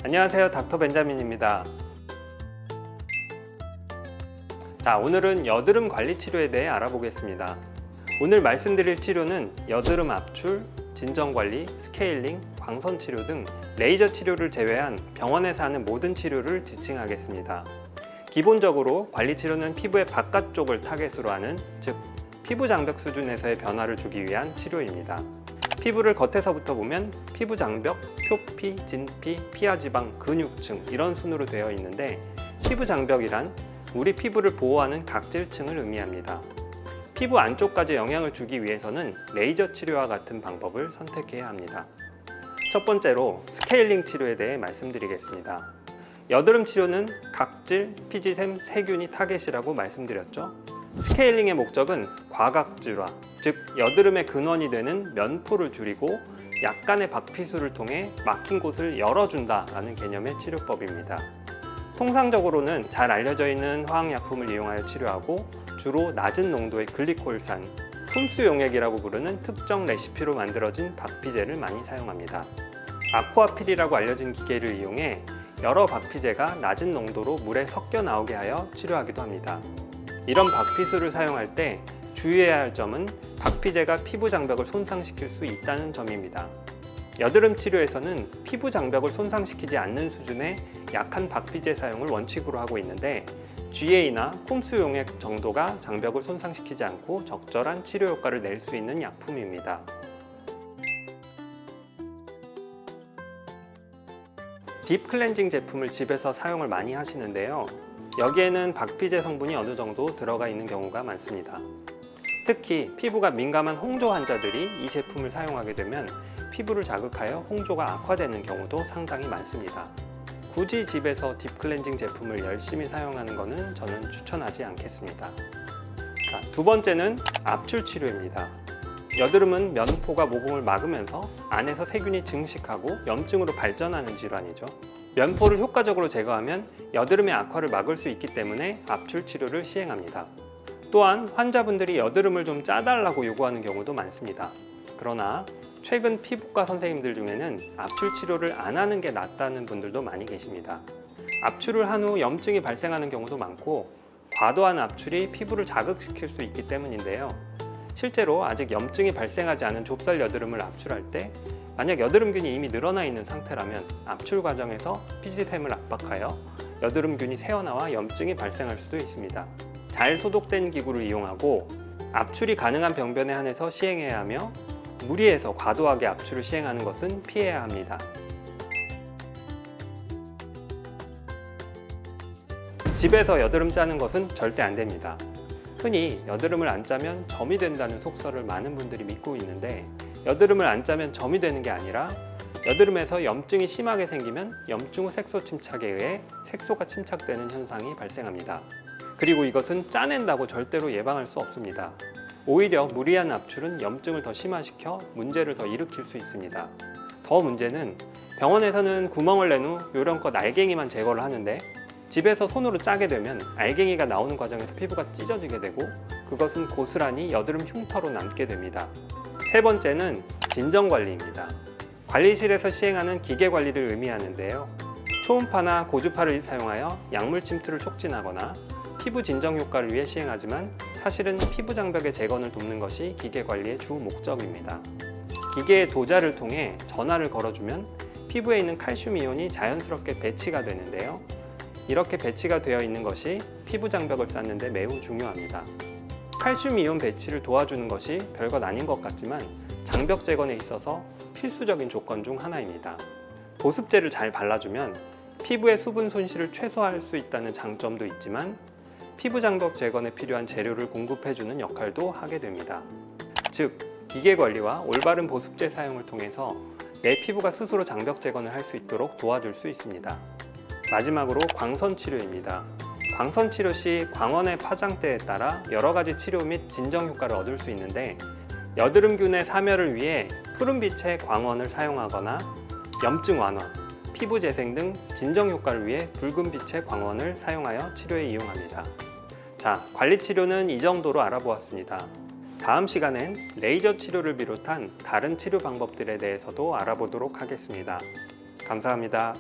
안녕하세요, 닥터 벤자민입니다. 자, 오늘은 여드름 관리 치료에 대해 알아보겠습니다. 오늘 말씀드릴 치료는 여드름 압출, 진정관리, 스케일링, 광선 치료 등 레이저 치료를 제외한 병원에서 하는 모든 치료를 지칭하겠습니다. 기본적으로 관리 치료는 피부의 바깥쪽을 타겟으로 하는, 즉 피부 장벽 수준에서의 변화를 주기 위한 치료입니다. 피부를 겉에서부터 보면 피부 장벽, 표피, 진피, 피하지방, 근육층 이런 순으로 되어 있는데, 피부 장벽이란 우리 피부를 보호하는 각질층을 의미합니다. 피부 안쪽까지 영향을 주기 위해서는 레이저 치료와 같은 방법을 선택해야 합니다. 첫 번째로 스케일링 치료에 대해 말씀드리겠습니다. 여드름 치료는 각질, 피지샘, 세균이 타겟이라고 말씀드렸죠. 스케일링의 목적은 과각질화, 즉 여드름의 근원이 되는 면포를 줄이고 약간의 박피수를 통해 막힌 곳을 열어준다라는 개념의 치료법입니다. 통상적으로는 잘 알려져 있는 화학약품을 이용하여 치료하고, 주로 낮은 농도의 글리콜산, 흡수용액이라고 부르는 특정 레시피로 만들어진 박피제를 많이 사용합니다. 아쿠아필이라고 알려진 기계를 이용해 여러 박피제가 낮은 농도로 물에 섞여 나오게 하여 치료하기도 합니다. 이런 박피수를 사용할 때 주의해야 할 점은 박피제가 피부 장벽을 손상시킬 수 있다는 점입니다. 여드름 치료에서는 피부 장벽을 손상시키지 않는 수준의 약한 박피제 사용을 원칙으로 하고 있는데, GA나 콤스 용액 정도가 장벽을 손상시키지 않고 적절한 치료 효과를 낼 수 있는 약품입니다. 딥 클렌징 제품을 집에서 사용을 많이 하시는데요. 여기에는 박피제 성분이 어느 정도 들어가 있는 경우가 많습니다. 특히 피부가 민감한 홍조 환자들이 이 제품을 사용하게 되면 피부를 자극하여 홍조가 악화되는 경우도 상당히 많습니다. 굳이 집에서 딥 클렌징 제품을 열심히 사용하는 것은 저는 추천하지 않겠습니다. 자, 두 번째는 압출 치료입니다. 여드름은 면포가 모공을 막으면서 안에서 세균이 증식하고 염증으로 발전하는 질환이죠. 면포를 효과적으로 제거하면 여드름의 악화를 막을 수 있기 때문에 압출 치료를 시행합니다. 또한 환자분들이 여드름을 좀 짜달라고 요구하는 경우도 많습니다. 그러나 최근 피부과 선생님들 중에는 압출 치료를 안 하는 게 낫다는 분들도 많이 계십니다. 압출을 한 후 염증이 발생하는 경우도 많고, 과도한 압출이 피부를 자극시킬 수 있기 때문인데요. 실제로 아직 염증이 발생하지 않은 좁쌀 여드름을 압출할 때, 만약 여드름균이 이미 늘어나 있는 상태라면 압출 과정에서 피지샘을 압박하여 여드름균이 새어나와 염증이 발생할 수도 있습니다. 잘 소독된 기구를 이용하고 압출이 가능한 병변에 한해서 시행해야 하며, 무리해서 과도하게 압출을 시행하는 것은 피해야 합니다. 집에서 여드름 짜는 것은 절대 안 됩니다. 흔히 여드름을 안 짜면 점이 된다는 속설을 많은 분들이 믿고 있는데, 여드름을 안 짜면 점이 되는 게 아니라 여드름에서 염증이 심하게 생기면 염증 후 색소 침착에 의해 색소가 침착되는 현상이 발생합니다. 그리고 이것은 짜낸다고 절대로 예방할 수 없습니다. 오히려 무리한 압출은 염증을 더 심화시켜 문제를 더 일으킬 수 있습니다. 더 문제는 병원에서는 구멍을 낸 후 요령껏 알갱이만 제거를 하는데, 집에서 손으로 짜게 되면 알갱이가 나오는 과정에서 피부가 찢어지게 되고, 그것은 고스란히 여드름 흉터로 남게 됩니다. 세 번째는 진정관리입니다. 관리실에서 시행하는 기계관리를 의미하는데요. 초음파나 고주파를 사용하여 약물 침투를 촉진하거나 피부 진정 효과를 위해 시행하지만, 사실은 피부 장벽의 재건을 돕는 것이 기계관리의 주 목적입니다. 기계의 도자를 통해 전하를 걸어주면 피부에 있는 칼슘 이온이 자연스럽게 배치가 되는데요. 이렇게 배치가 되어 있는 것이 피부 장벽을 쌓는 데 매우 중요합니다. 칼슘 이온 배치를 도와주는 것이 별것 아닌 것 같지만 장벽 재건에 있어서 필수적인 조건 중 하나입니다. 보습제를 잘 발라주면 피부의 수분 손실을 최소화할 수 있다는 장점도 있지만, 피부 장벽 재건에 필요한 재료를 공급해주는 역할도 하게 됩니다. 즉, 기계 관리와 올바른 보습제 사용을 통해서 내 피부가 스스로 장벽 재건을 할 수 있도록 도와줄 수 있습니다. 마지막으로 광선 치료입니다. 광선 치료 시 광원의 파장대에 따라 여러 가지 치료 및 진정 효과를 얻을 수 있는데, 여드름균의 사멸을 위해 푸른빛의 광원을 사용하거나 염증 완화, 피부 재생 등 진정 효과를 위해 붉은빛의 광원을 사용하여 치료에 이용합니다. 자, 관리 치료는 이 정도로 알아보았습니다. 다음 시간엔 레이저 치료를 비롯한 다른 치료 방법들에 대해서도 알아보도록 하겠습니다. 감사합니다.